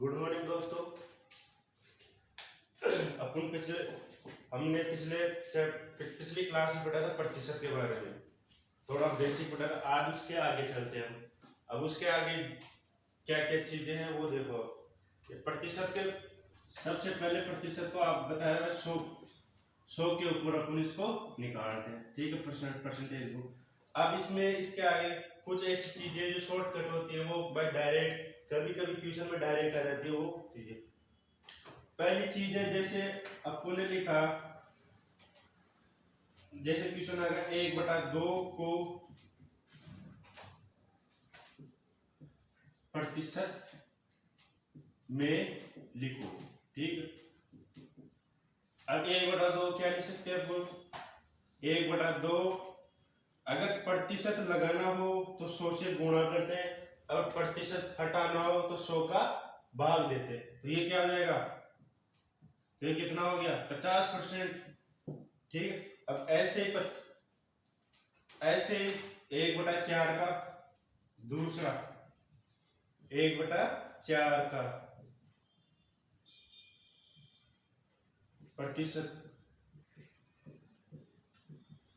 Good morning दोस्तों। हमने पिछली क्लास में पढ़ा था प्रतिशत के बारे में, थोड़ा बेसिक पढ़ा था। आज उसके आगे चलते हैं हम। अब उसके आगे क्या क्या चीजें हैं वो देखो। ये प्रतिशत के सबसे पहले प्रतिशत को आप बताया 100 के ऊपर अपन इसको निकालते हैं, ठीक है, परसेंटेज को। अब इसमें इसके आगे कुछ ऐसी चीजें जो शॉर्टकट होती है वो बाय डायरेक्ट, कभी कभी क्वेश्चन में डायरेक्ट आ जाती है वो चीजें। पहली चीज है, जैसे अपन ने लिखा, जैसे क्वेश्चन आ गया 1/2 को प्रतिशत में लिखो, ठीक। अब 1/2 क्या लिख सकते हैं अपन? 1/2 अगर प्रतिशत लगाना हो तो 100 से गुणा करते हैं, और प्रतिशत हटाना हो तो 100 का भाग देते हैं। तो ये क्या हो जाएगा? तो ये कितना हो गया? 50%, ठीक। अब ऐसे 1/4 का, दूसरा 1/4 का प्रतिशत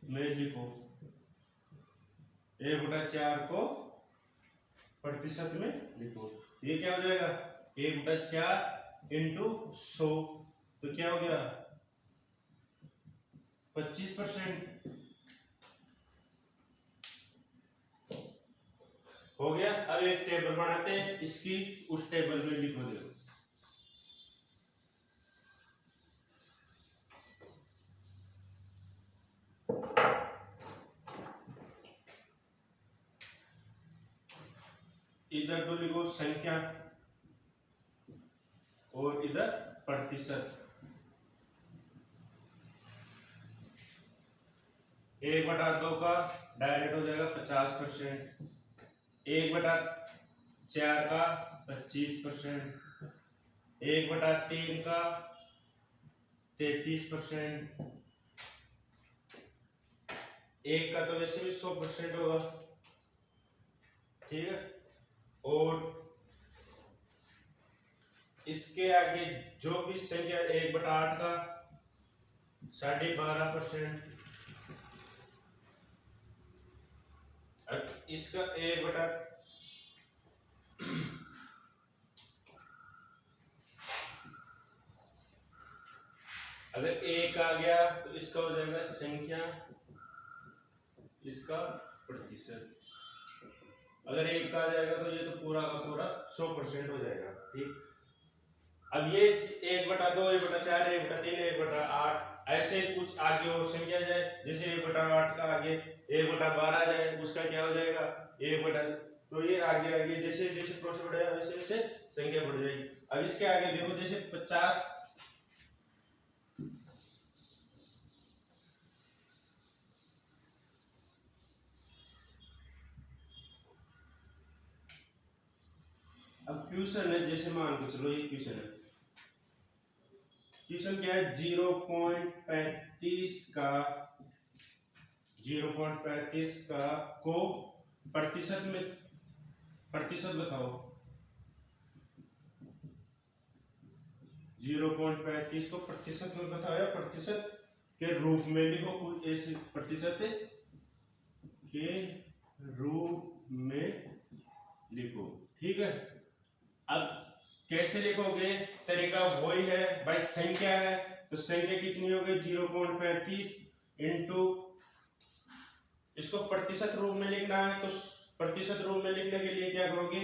में लिखो। 1/4 को प्रतिशत में लिखो, ये क्या हो जाएगा? 1/4 इंटू 100, तो क्या हो गया? 25% हो गया। अब एक टेबल बनाते हैं, इसकी उस टेबल में लिखो। देखो इधर तो लिखो संख्या और इधर प्रतिशत। 1/2 का डायरेक्ट हो जाएगा 50%, 1/4 का 25%, 1/3 का 33%, 1 का तो वैसे भी 100% होगा, ठीक है। और इसके आगे जो भी संख्या 1/8 का 12.5%, इसका 1/, अगर 1 आ गया तो इसका हो जाएगा संख्या, इसका प्रतिशत। अगर 1 आ जाएगा तो ये तो पूरा का पूरा 100% हो जाएगा, ठीक। अब ये 1/2, 1/4, 1/3, 1/8 ऐसे कुछ आगे और संख्या जाए, जैसे 1/8 का आगे 1/12 जाए, उसका क्या हो जाएगा? 1/, तो ये आगे आगे जैसे जैसे प्रोसेस बढ़ेगा वैसे वैसे संख्या बढ़ जाएगी। अब इसके आगे देखो, जैसे 50, अब क्वेश्चन है, जैसे मान के चलो ये क्वेश्चन है, क्वेश्चन क्या है? 0.35 का 0.35 का को प्रतिशत में, प्रतिशत बताओ। 0.35 को प्रतिशत में बताओ या प्रतिशत के रूप में लिखो, कुछ ऐसे प्रतिशत के रूप में लिखो, ठीक है। अब कैसे लिखोगे? तरीका वही है भाई, संख्या है तो संख्या कितनी होगी? 0.35 इंटू, इसको प्रतिशत रूप में लिखना है तो प्रतिशत रूप में लिखने के लिए क्या करोगे?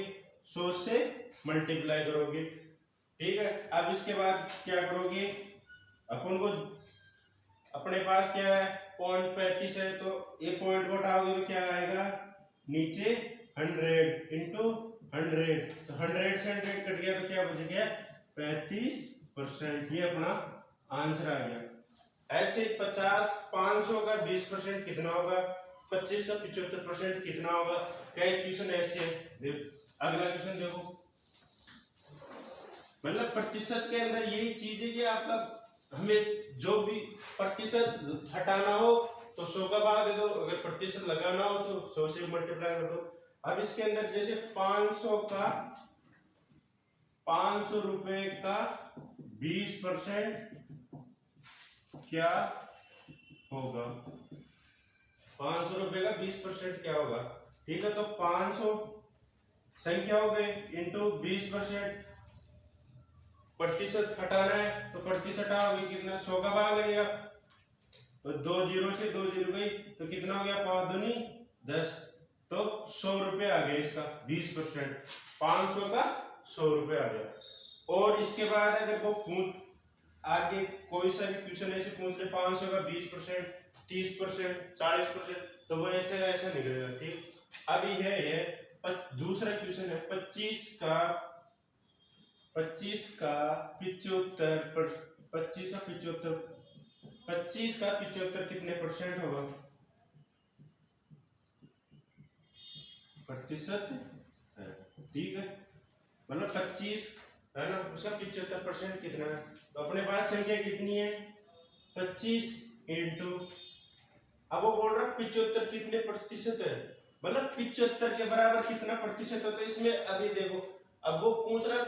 100 से मल्टीप्लाई करोगे, ठीक है। अब इसके बाद क्या करोगे? अपन को अपने पास क्या है? 0.35 है, तो ये पॉइंट को हटाओगे तो क्या आएगा? नीचे 100 इंटू 100, तो 100 से 100 कट गया तो क्या बच गया? 35%। ये अपना आंसर आ गया। ऐसे 500 का 20% कितना होगा? 25 का 75% कितना होगा? कई क्वेश्चन ऐसे हैं। अगला क्वेश्चन देखो, मतलब प्रतिशत के अंदर यही चीज है कि आपका हमें जो भी प्रतिशत हटाना हो तो 100 का भाग दे दो, अगर प्रतिशत लगाना हो तो 100 से मल्टीप्लाई कर दो। अब इसके अंदर जैसे 500 का 500 रुपए का 20% क्या होगा? 500 रुपए का 20% क्या होगा? ठीक है, तो 500 संख्या हो गई इंटू 20%, प्रतिशत हटाना है तो प्रतिशत हटाओगे कितना? 100 का भाग लगेगा, तो 2 जीरो से 2 जीरो गई तो कितना हो गया? 5 दूनी 10, तो 100 रुपए आ गया इसका 20%, 500 का 100 रुपए आ गया। और इसके बाद अगर वो पूछ आगे कोई सा भी क्वेश्चन ऐसे पूछ ले 500 का 20%, 30%, 40%, तो वो ऐसे का ऐसा निकलेगा। ठीक, अब ये है दूसरा क्वेश्चन है 25 का 75 कितने परसेंट होगा? प्रतिशत है, ठीक है, मतलब 25 है ना, उसका 75% कितना है? तो अपने पास संख्या कितनी है? 25 इंटू, अब वो बोल रहा 75 कितने प्रतिशत है, मतलब 75 के बराबर कितना प्रतिशत होता है इसमें। अभी देखो, अब वो पूछ रहा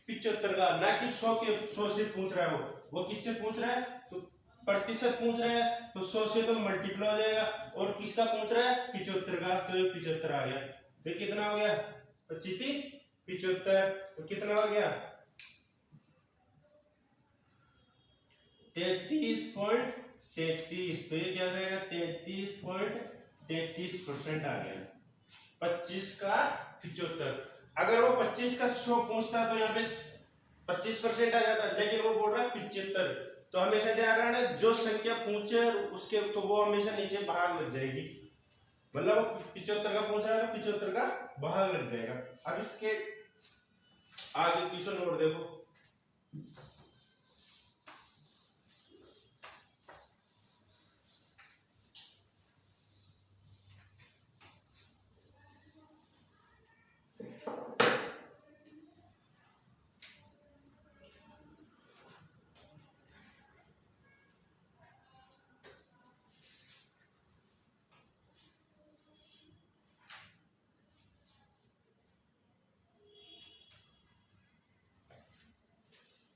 75 का, ना कि 100 से पूछ रहा है, वो किससे पूछ रहा है? तो प्रतिशत पूछ रहा है, तो 100 से तो मल्टीप्लाई हो जाएगा, और किसका पूछ रहा है? 75 का, तो ये 75 आ गया। तो कितना हो गया? 25 75, तो कितना हो गया? 33.33, तो ये क्या हो जाएगा? 33.33% आ गया 25 का 75। अगर वो 25 का 100 पूछता तो यहाँ पे 25% आ जाता, लेकिन वो बोल रहा है 75, तो हमेशा ध्यान रखना जो संख्या पूछे उसके तो वो हमेशा नीचे भाग लग जाएगी, मतलब 75 का पूछ रहा है तो 75 का भाग लग जाएगा। अब इसके आगे क्वेश्चन और देखो,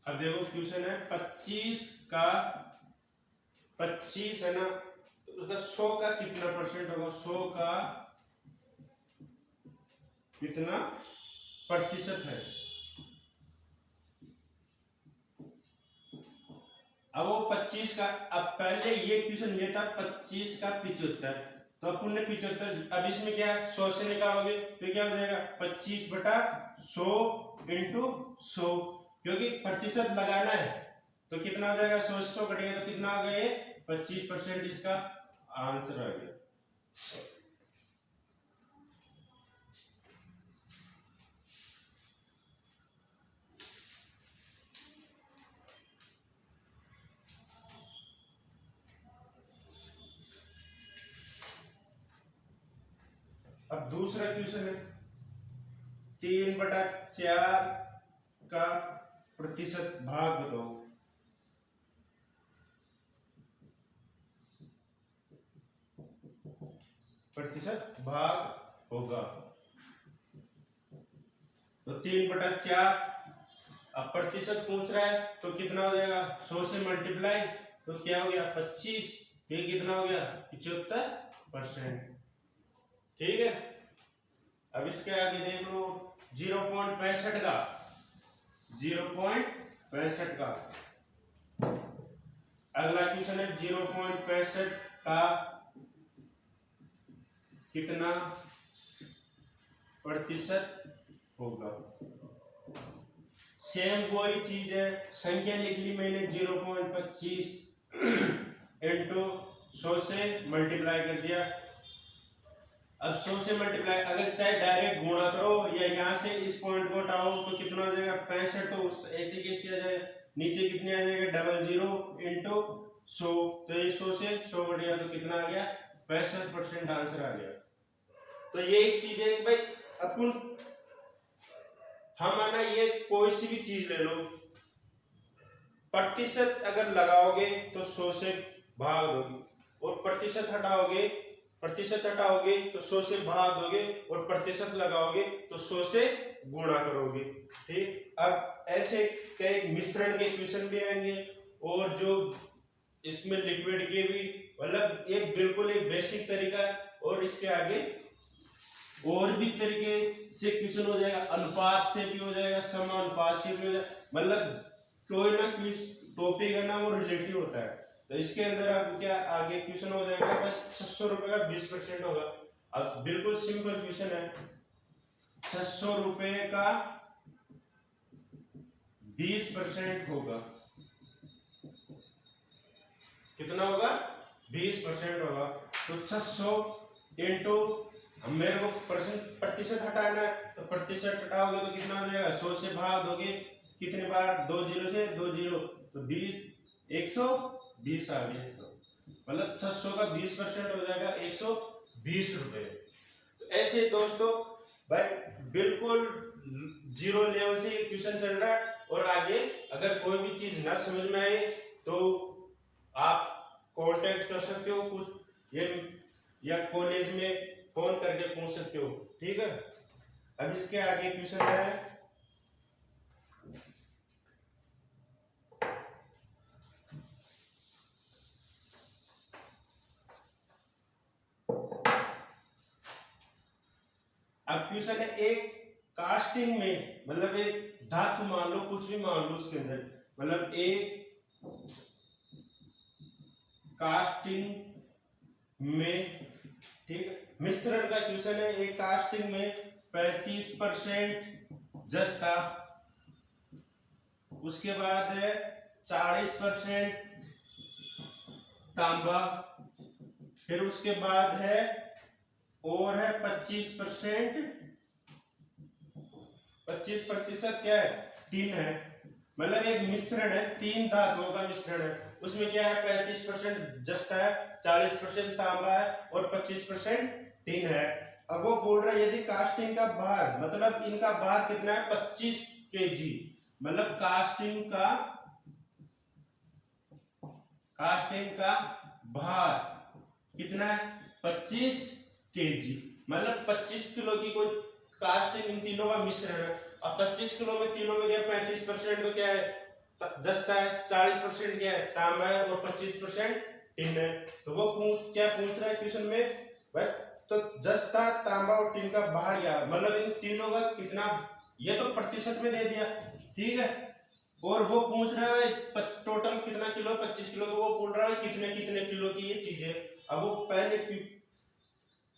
अब देखो क्वेश्चन है 25 है ना, तो उसका 100 का कितना परसेंट होगा? 100 का कितना प्रतिशत है? अब वो 25 का, अब पहले ये क्वेश्चन ये था 25 का 75, तो अपन ने 75, अब इसमें क्या है? 100 से निकालोगे तो क्या हो जाएगा? 25/100 इंटू 100, क्योंकि प्रतिशत लगाना है, तो कितना हो जाएगा? 100 से 100 कटेगा तो कितना आ गया? ये 25% इसका आंसर आ गया। अब दूसरा क्वेश्चन है 3/4 का प्रतिशत भाग बताओ। प्रतिशत भाग होगा, तो 3/4, अब प्रतिशत पूछ रहा है तो कितना हो जाएगा? 100 से मल्टीप्लाई, तो क्या हो गया? 25, ये कितना हो गया? 75%। ठीक है, अब इसके आगे देख लो 0.65 का, 0.65 का अगला क्वेश्चन है 0.65 का कितना प्रतिशत होगा? सेम वही चीज है, संख्या लिख ली मैंने 0.25 इंटू 100 से मल्टीप्लाई कर दिया। अब 100 से मल्टीप्लाई, अगर चाहे डायरेक्ट गुणा करो या यहाँ से इस पॉइंट को हटाओ तो कितना हो जाएगा? 65, तो ऐसे कैसे आ जाएगा? नीचे कितने आ जाएगा? 00 इंटू 100, तो ये 100 से 100 कट गया तो कितना आ गया? 65% आंसर आ गया। तो ये एक चीज है भाई, अपन हम है ना, ये कोई सी भी चीज ले लो, प्रतिशत अगर लगाओगे तो 100 से भाग दोगे, और प्रतिशत हटाओगे तो 100 से भाग दोगे, और प्रतिशत लगाओगे तो 100 से गुणा करोगे। ठीक, अब ऐसे कई मिश्रण के क्वेश्चन भी आएंगे और जो इसमें लिक्विड के भी, मतलब एक बिल्कुल एक बेसिक तरीका है। और इसके आगे और भी तरीके से क्वेश्चन हो जाएगा, अनुपात से भी हो जाएगा, समानुपात से भी हो जाएगा, मतलब कोई ना कोई टॉपिक है ना वो रिलेटिव होता है। तो इसके अंदर अब क्या आगे क्वेश्चन हो जाएगा, बस 600 रुपए का 20% होगा। अब बिल्कुल सिंपल क्वेश्चन है, 600 रुपए का 20% होगा, कितना होगा, 20% होगा। तो 600 इंटू, मेरे को प्रतिशत हटाना है, तो प्रतिशत हटाओगे तो कितना हो जाएगा, 100 से भाग दोगे कितने बार, 2 जीरो से 2 जीरो, तो 20 120 आ गया इसका, मतलब 600 का 20% हो जाएगा 120 रुपए। तो ऐसे दोस्तों भाई बिल्कुल जीरो लेवल से ये क्वेश्चन चल रहा है। और आगे अगर कोई भी चीज ना समझ में आए तो आप कांटेक्ट कर सकते हो कुछ ये, या कॉलेज में फोन करके पूछ सकते हो। ठीक है, अब इसके आगे क्वेश्चन है, अब क्वेश्चन है एक कास्टिंग में, मतलब एक धातु मान लो, कुछ भी मान लो उसके अंदर, मतलब एक कास्टिंग में, ठीक है, मिश्रण का क्वेश्चन है, एक कास्टिंग में 35% जस्ता, उसके बाद है 40% तांबा, फिर उसके बाद है और है 25% क्या है, टिन है। मतलब एक मिश्रण है, 3 धातुओं का मिश्रण है, उसमें क्या है 35% जस्ता है, 40% तांबा है और 25% टिन है। अब वो बोल रहा है यदि कास्टिंग का भार, मतलब इनका भार कितना है, 25 केजी, मतलब कास्टिंग का भार कितना है, 25 केजी, मतलब 25 किलो की कोई कास्टिंग इन तीनों का मिश्रण है। अब 25 किलो में तीनों में क्या, 35% तो क्या है, जस्ता है, 40% क्या है, तांबा है और 25% टिन है। तो वो क्या पूछ रहा है क्वेश्चन में भाई, तो जस्ता, तांबा और टिन का भार यार, मतलब इन तीनों का कितना, ये तो प्रतिशत में दे दिया, ठीक है, और वो पूछ रहा है टोटल कितना किलो, 25 किलो, तो वो बोल रहा है कितने कितने किलो की ये चीज है। अब वो पहले,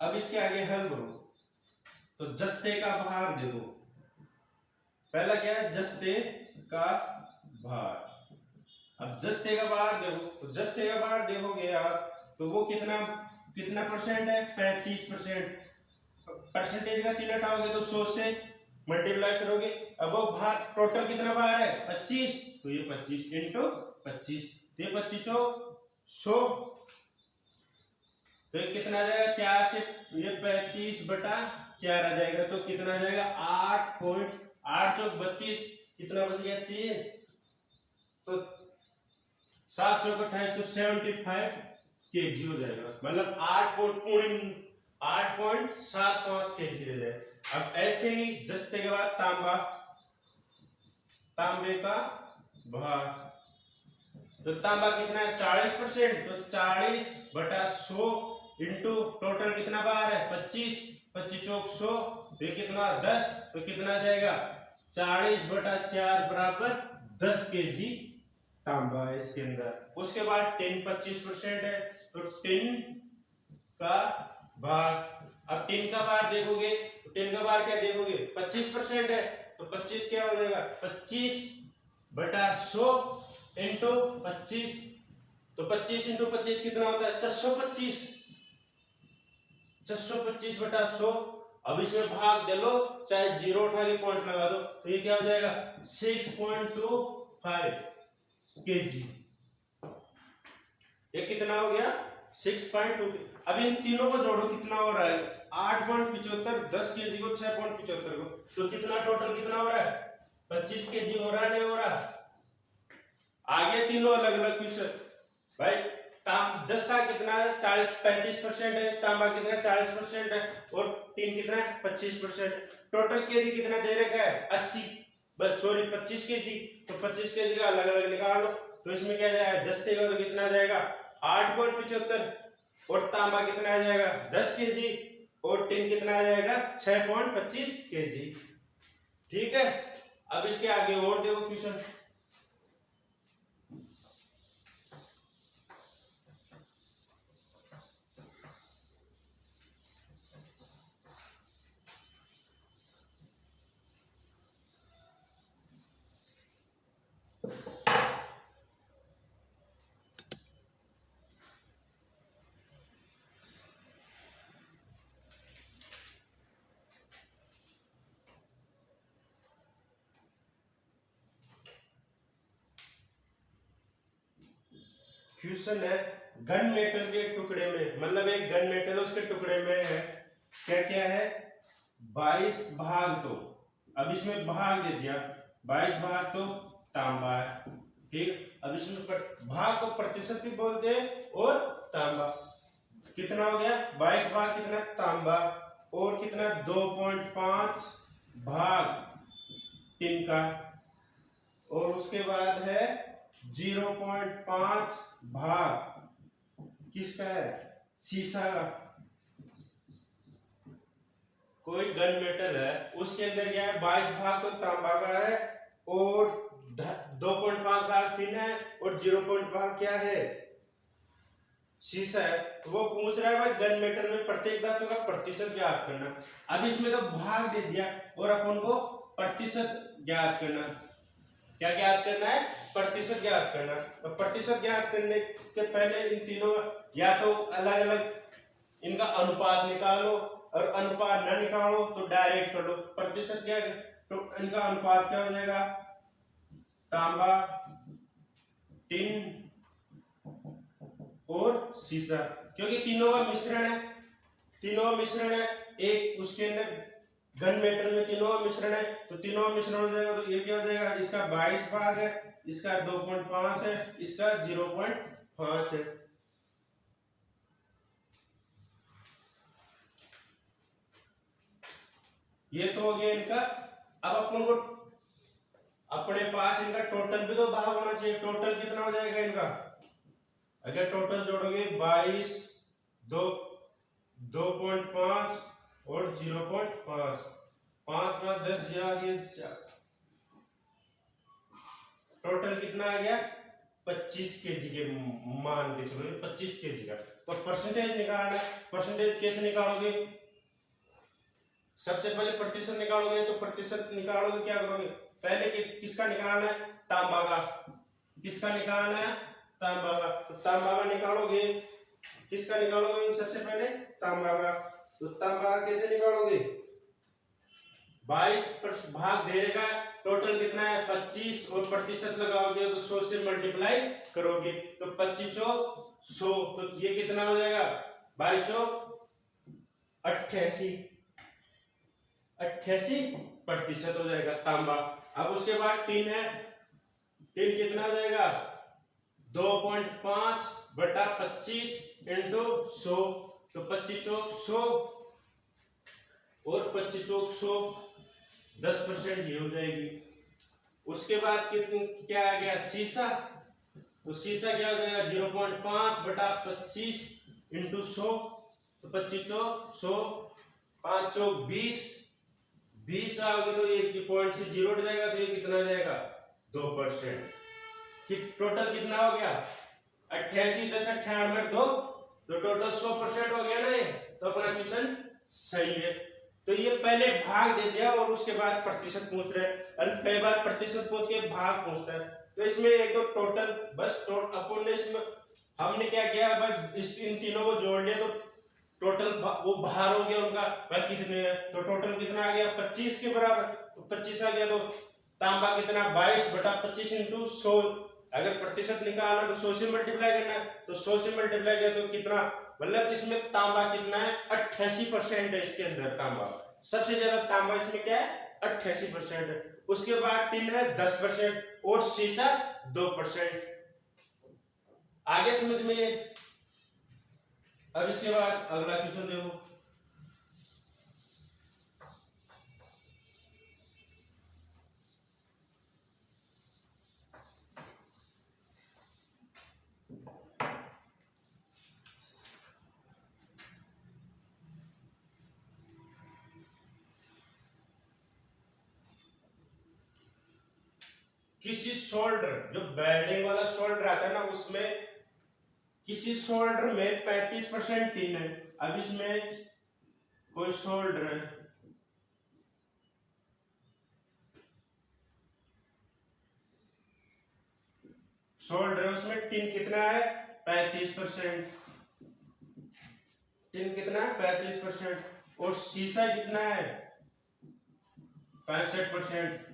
अब इसके आगे हल करो, तो जस्ते का भार देखो, पहला क्या है, जस्ते का भार। अब जस्ते का भार देखो, तो जस्ते का भार देखोगे आप तो वो कितना कितना परसेंट है, 35%। परसेंटेज का चिन्ह हटाओगे तो 100 से मल्टीप्लाई करोगे। अब वो भार टोटल कितना भार है, 25, तो ये 25 इंटू 25, तो ये 25 100, तो ये कितना आ जाएगा, 4 से ये 35/4 आ जाएगा, तो कितना आ जाएगा 8 चौक 32, कितना बच गया 3, तो 7 चौक 28, तो 75 केजी हो जाएगा, मतलब 8.75 केजी रह जाए। अब ऐसे ही जस्ते के बाद तांबे का भार, तो तांबा कितना है 40%, तो 40/100 इंटू टोटल कितना बार है 25, 25 चौक 100, तो ये कितना 10, तो कितना आ जाएगा 40/4 बराबर 10 केजी तांबा है इसके अंदर। उसके बाद टिन 25% है, तो टिन का बार, अब टिन का बार देखोगे तो टिन का बार क्या देखोगे 25% है, तो 25 क्या हो जाएगा 25/100 इंटू 25, तो 25 इंटू 25 कितना होता है 625, 625/100। अब इसमें भाग दे लो, चाहे जीरो उठा के पॉइंट लगा दो, तो ये क्या हो जाएगा 6.25 केजी। ये कितना हो गया 6.2। अब इन तीनों को जोड़ो, कितना हो रहा है 8.75, 10 केजी को 6.75 को, तो कितना टोटल कितना हो रहा है 25 केजी हो रहा है, नहीं हो रहा। आगे तीनों अलग अलग क्वेश्चन भाई, जस्ता कितना है 35% है, तांबा कितना 40% है और टीन कितना 25%। टोटल केजी कितना दे रखा है 80 सॉरी 25 केजी। तो 25 केजी का अलग अलग निकाल लो। तो इसमें क्या जाएगा जस्ते का तो कितना जाएगा 8.75 और तांबा कितना आ जाएगा 10 केजी और टीन कितना आ जाएगा 6.25 केजी। ठीक है, अब इसके आगे और देखो क्वेश्चन। क्वेश्चन है गन मेटल के टुकड़े में, मतलब एक गन मेटल उसके टुकड़े में है क्या क्या है 22 भाग। तो अब इसमें भाग दे दिया 22 भाग तो तांबा है। ठीक, अब इसमें भाग को प्रतिशत भी बोलते हैं और तांबा। कितना हो गया 22 भाग कितना तांबा और कितना 2.5 भाग टिन का और उसके बाद है 0.5 भाग किसका है सीसा का। कोई गन मेटल है उसके अंदर क्या है 22 भाग तो तांबा का है और 2.5 भाग टिन है और 0.5 भाग क्या है शीशा है। तो वो पूछ रहा है भाई गन मेटल में प्रत्येक धातु का प्रतिशत ज्ञात करना। अब इसमें तो भाग दे दिया और अपन को प्रतिशत ज्ञात करना। क्या ज्ञात करना है प्रतिशत ज्ञात करना। तो प्रतिशत ज्ञात करने के पहले इन तीनों या तो अलग अलग इनका अनुपात निकालो और अनुपात न निकालो तो डायरेक्ट कर लो। प्रतिशत क्या तो इनका अनुपात क्या हो जाएगा तांबा टिन और सीसा, क्योंकि तीनों का मिश्रण है। तीनों का मिश्रण है एक उसके अंदर गन मेटल में तीनों का मिश्रण है तो तीनों का मिश्रण हो जाएगा। तो ये क्या हो जाएगा इसका 22 भाग है, इसका 2.5 है, इसका 0.5 है। ये तो हो गया इनका। अब अपन को अपने पास इनका टोटल भी तो भाग होना चाहिए। टोटल कितना हो जाएगा इनका अगर टोटल जोड़ोगे 22 2.5 और 0.5 5 में 10 जरा दिए टोटल कितना आ गया 25 केजी के मान के चलो 25 केजी का। तो परसेंटेज निकालना। परसेंटेज कैसे निकालोगे सबसे पहले प्रतिशत निकालोगे। तो प्रतिशत निकालोगे क्या करोगे पहले किसका निकालना है तांबा का। किसका निकालना है तांबा का। तो तांबा का निकालोगे किसका निकालोगे सबसे पहले तांबा का। तो तांबा कैसे निकालोगे 22 भाग देगा टोटल कितना है 25 और प्रतिशत लगाओगे तो 100 से मल्टीप्लाई करोगे तो 25 चौक 100 तो ये कितना हो जाएगा 22 चौक 88% हो जाएगा तांबा। अब उसके बाद टिन है। टिन कितना हो जाएगा 2.5 बटा 25 इंटू 100 तो 25 चौक 100 और 25 चौक 100 10% ये हो जाएगी। उसके बाद क्या आ गया शीशा। तो शीशा क्या हो जाएगा 0.5 बटा 25 इंटू 100 तो 25 चौक 100 5 चौक 20 आओगे तो एक पॉइंट से 0 हट जाएगा तो ये कितना जाएगा 2%। टोटल कितना हो गया 88 10 98 2 तो टोटल 100% हो गया ना ये। तो अपना क्वेश्चन सही है। तो ये पहले भाग दे दिया और उसके बाद प्रतिशत पूछ रहे हैं और कई बार प्रतिशत पूछ के भाग पूछता है। तो इसमें एक तो टोटल बस अपन ने इसमें हमने क्या किया भाई इन तीनों को जोड़ लिया तो टोटल वो भार हो गया उनका भाई कितने है। तो टोटल कितना आ गया 25 के बराबर। तो 25 आ गया तो तांबा कितना 22 बटा 25 इंटू 100। अगर प्रतिशत निकालना तो 100 से मल्टीप्लाई करना तो 100 से मल्टीप्लाई किया तो कितना मतलब इसमें तांबा कितना है 88% है इसके अंदर तांबा। सबसे ज्यादा तांबा इसमें क्या है 88% है। उसके बाद टिन है 10% और शीशा 2%। आगे समझ में अब इसके बाद अगला क्वेश्चन देखो। किसी शोल्डर, जो बेल्डिंग वाला शोल्डर आता है ना, उसमें किसी शोल्डर में 35% टिन है। अब इसमें कोई शोल्डर है, शोल्डर उसमें टिन कितना है 35%, टिन कितना है 35%, और शीशा कितना है 65%।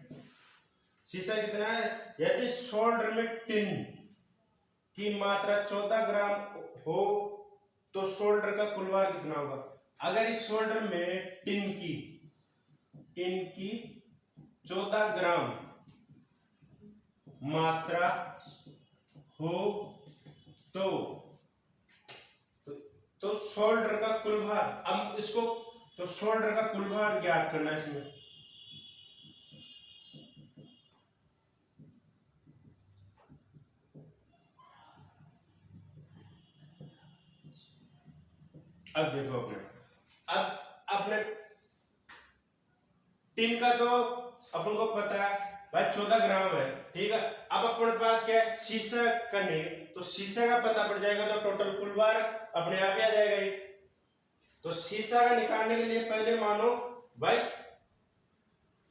शीशा कितना है? यदि शोल्डर में टिन की मात्रा 14 ग्राम हो तो शोल्डर का कुल भार कितना होगा? अगर इस शोल्डर में टिन की 14 ग्राम मात्रा हो तो शोल्डर का कुल भार, अब इसको तो शोल्डर का कुल भार ज्ञात करना है इसमें। अब देखो अपने टिन का तो अपन को पता है भाई 14 ग्राम है, ठीक है। अब अपने पास क्या है, शीशा का नहीं, तो शीशा का पता पड़ जाएगा तो टोटल कुल भार अपने आप ही आ जाएगा ये। तो शीशा का निकालने के लिए पहले मानो भाई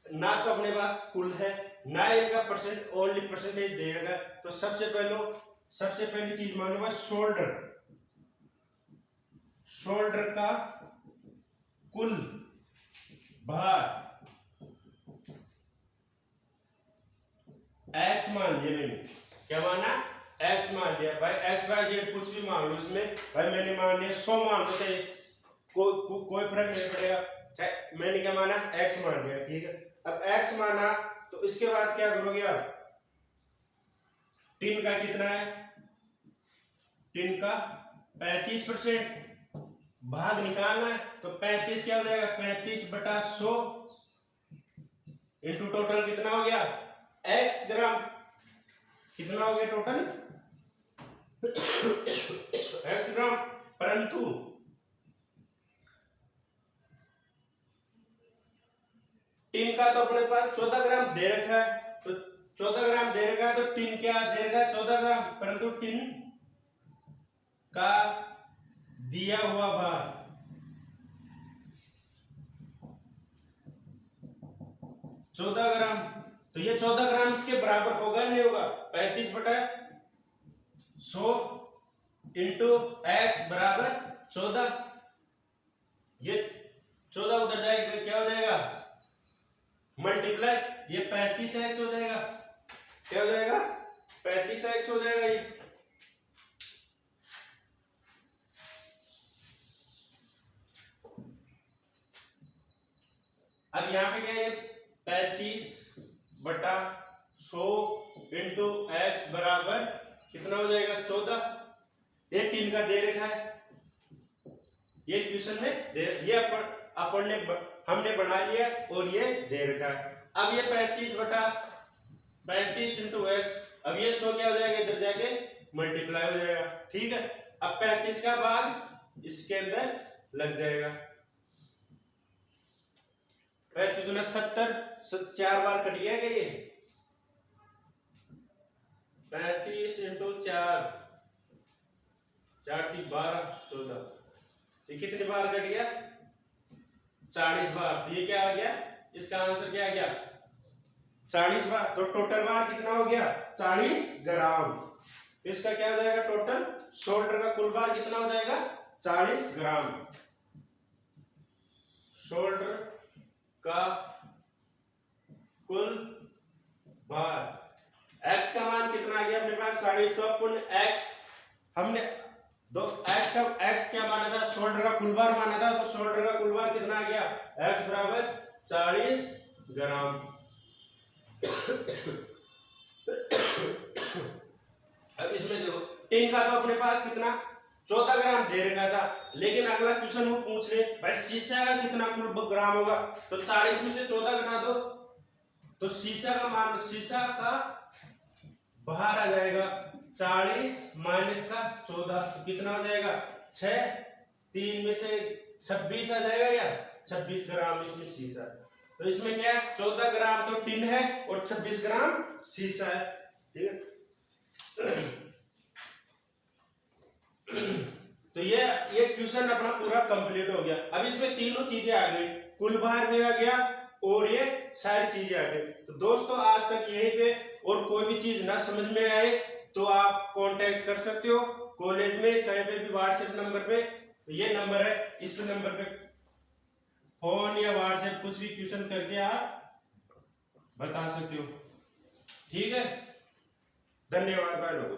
ना तो अपने पास कुल है ना इनका परसेंट, ओनली परसेंटेज देगा। तो सबसे पहली चीज मानो भाई शोल्डर का कुल भार x मान लिया मैंने, क्या माना x मान लिया भाई, x y z कुछ भी मान लो इसमें, भाई मैंने मान लिया 100 मान लो, कोई फर्क नहीं पड़ेगा, चाहे मैंने क्या माना x मान लिया, ठीक है। अब x माना तो इसके बाद क्या करोगे आप, टिन का कितना है, टिन का 35% भाग निकालना है, तो 35 क्या हो जाएगा 35/100 इंटू टोटल कितना हो गया x ग्राम, कितना हो गया टोटल x ग्राम। परंतु टिन का तो अपने पास 14 ग्राम दे रखा है, तो 14 ग्राम दे रखा है तो टिन क्या दे रखा है 14 ग्राम, परंतु टिन का दिया हुआ भार 14 ग्राम, तो ये 14 ग्राम इसके बराबर होगा नहीं होगा, 35/100 इंटू x बराबर 14, ये 14 उधर जाएगा क्या हो जाएगा मल्टीप्लाई, ये 35x हो जाएगा, क्या हो जाएगा 35x हो जाएगा ये। अब यहाँ पे क्या है 35/100 इंटू एक्स बराबर कितना हो जाएगा 14, ये टिन का दे रखा है, ये क्वेश्चन में ये हमने बना लिया और ये दे रखा है। अब ये 35 इंटू एक्स, अब ये 100 क्या हो जाएगा इधर जाके मल्टीप्लाई हो जाएगा, ठीक है। अब 35 का भाग इसके अंदर लग जाएगा, 70 4 बार कट गया ये 35 इंटू 4 4 3 12 14, ये कितनी बार कट गया 40 बार, तो ये क्या आ गया इसका आंसर क्या आ गया 40 बार। तो टोटल बार कितना हो गया 40 ग्राम, तो इसका क्या हो जाएगा टोटल शोल्डर का कुल भार कितना हो जाएगा 40 ग्राम। शोल्डर का कुल भार, x का मान कितना आ गया अपने पास 40, तो अपन x हमने दो x क्या माना था शोल्डर का कुल भार माना था, तो शोल्डर का कुल भार कितना आ गया x बराबर 40 ग्राम। अब इसमें देखो टिन का तो अपने पास कितना 14 ग्राम दे रखा था, लेकिन अगला क्वेश्चन वो पूछ रहे भाई शीशा का कितना कुल ग्राम होगा, तो 40 में से 14 घटा दो, तो शीशा का मान, शीशा का बाहर आ जाएगा 40 माइनस का 14, तो कितना हो जाएगा 6, 3 में से 26 आ जाएगा या 26 ग्राम इसमें शीशा। तो इसमें क्या है 14 ग्राम तो टिन है और 26 ग्राम शीशा है, ठीक है। तो ये क्वेश्चन अपना पूरा कंप्लीट हो गया। अब इसमें तीनों चीजें आ गई, कुल भार भी आ गया और ये सारी चीजें आ गई। तो दोस्तों आज तक यहीं पे, और कोई भी चीज ना समझ में आए तो आप कांटेक्ट कर सकते हो कॉलेज में कहीं पे भी, व्हाट्सएप नंबर पे, तो ये नंबर है, इस नंबर पे फोन या व्हाट्सएप कुछ भी क्वेश्चन करके आप बता सकते हो, ठीक है। धन्यवाद भाई लोगों।